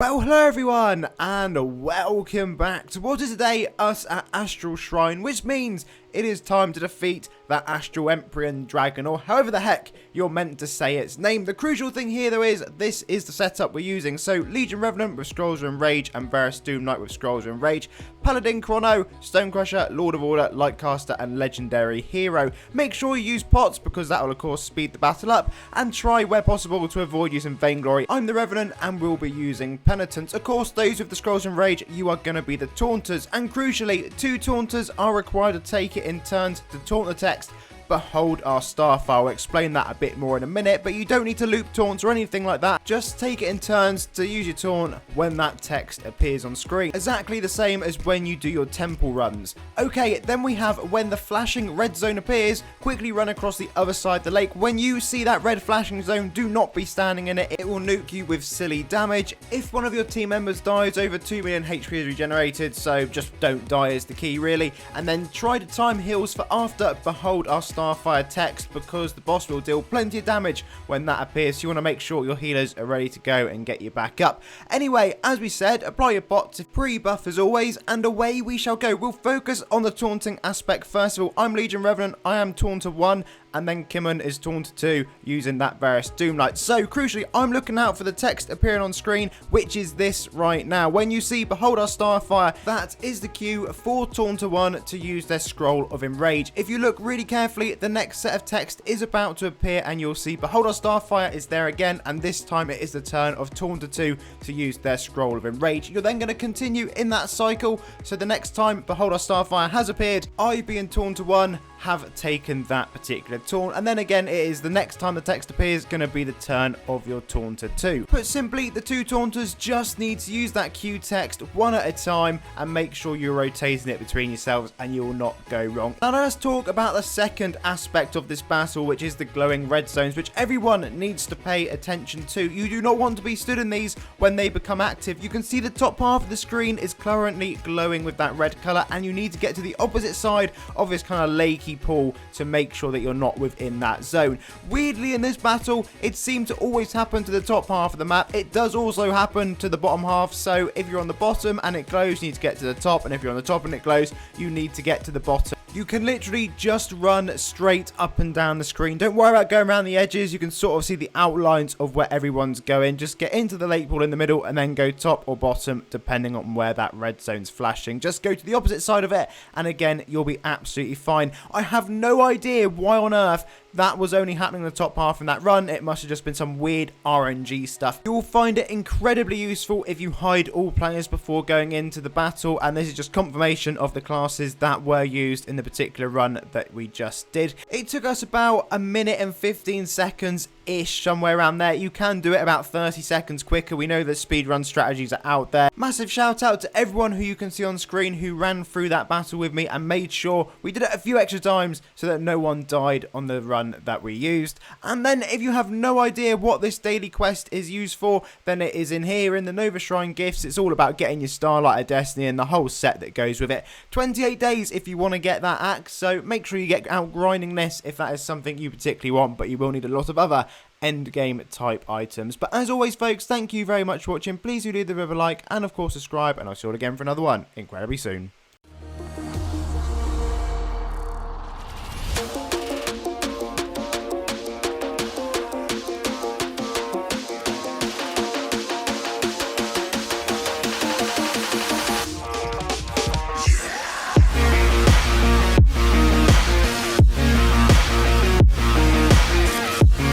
Well, hello everyone, and welcome back to what is today us at Astral Shrine, which means it is time to defeat that Astral Empyrean Dragon, or however the heck you're meant to say its name. The crucial thing here, though, is this is the setup we're using. So, Legion Revenant with Scrolls of Enrage, and Varus Doom Knight with Scrolls of Enrage, Paladin Chrono, Stonecrusher, Lord of Order, Lightcaster, and Legendary Hero. Make sure you use pots, because that will, of course, speed the battle up, and try, where possible, to avoid using Vainglory. I'm the Revenant, and we'll be using Penitence. Of course, those with the Scrolls of Enrage, you are going to be the Taunters, and crucially, 2 Taunters are required to take it in turns to taunt the text. Behold our Starfire. I'll explain that a bit more in a minute, but you don't need to loop taunts or anything like that. Just take it in turns to use your taunt when that text appears on screen. Exactly the same as when you do your temple runs. Okay, then we have when the flashing red zone appears, quickly run across the other side of the lake. When you see that red flashing zone, do not be standing in it. It will nuke you with silly damage. If one of your team members dies, over 2 million HP is regenerated, so just don't die is the key really. And then try to time heals for after behold our Starfire text, because the boss will deal plenty of damage when that appears, so you want to make sure your healers are ready to go and get you back up. Anyway, as we said, apply your bots pre-buff as always, and away we shall go. We'll focus on the taunting aspect first of all. I'm Legion Revenant, I am Taunter 1, and then Kimon is Taunter 2 using that Varus Doom Knight. So crucially, I'm looking out for the text appearing on screen, which is this right now. When you see behold our Starfire, that is the cue for Taunter 1 to use their Scroll of Enrage. If you look really carefully, the next set of text is about to appear, and you'll see behold our Starfire is there again, and this time it is the turn of Taunter 2 to use their Scroll of Enrage. You're then going to continue in that cycle, so the next time behold our Starfire has appeared, I being Taunter 1 have taken that particular taunt, and then again it is the next time the text appears going to be the turn of your Taunter 2. Put simply, the 2 Taunters just need to use that Q text one at a time and make sure you're rotating it between yourselves and you will not go wrong. Now let's talk about the second aspect of this battle, which is the glowing red zones, which everyone needs to pay attention to. You do not want to be stood in these when they become active. You can see the top half of the screen is currently glowing with that red colour, and you need to get to the opposite side of this kind of lakey pool to make sure that you're not within that zone. Weirdly, in this battle, it seemed to always happen to the top half of the map. It does also happen to the bottom half, so if you're on the bottom and it glows, you need to get to the top, and if you're on the top and it glows, you need to get to the bottom. You can literally just run straight up and down the screen. Don't worry about going around the edges. You can sort of see the outlines of where everyone's going. Just get into the lake pool in the middle and then go top or bottom depending on where that red zone's flashing. Just go to the opposite side of it, and again, you'll be absolutely fine. I have no idea why on earth that was only happening in the top half in that run. It must have just been some weird RNG stuff. You will find it incredibly useful if you hide all players before going into the battle, and this is just confirmation of the classes that were used in the particular run that we just did. It took us about 1 minute and 15 seconds ish, somewhere around there. You can do it about 30 seconds quicker. We know that speedrun strategies are out there. Massive shout out to everyone who you can see on screen who ran through that battle with me and made sure we did it a few extra times so that no one died on the run that we used. And then if you have no idea what this daily quest is used for, then it is in here in the Nova Shrine gifts. It's all about getting your Starlight of Destiny and the whole set that goes with it. 28 days if you want to get that axe, so make sure you get out grinding this if that is something you particularly want, but you will need a lot of other end game type items. But as always folks, thank you very much for watching. Please do leave the like, and of course subscribe, and I'll see you all again for another one incredibly soon.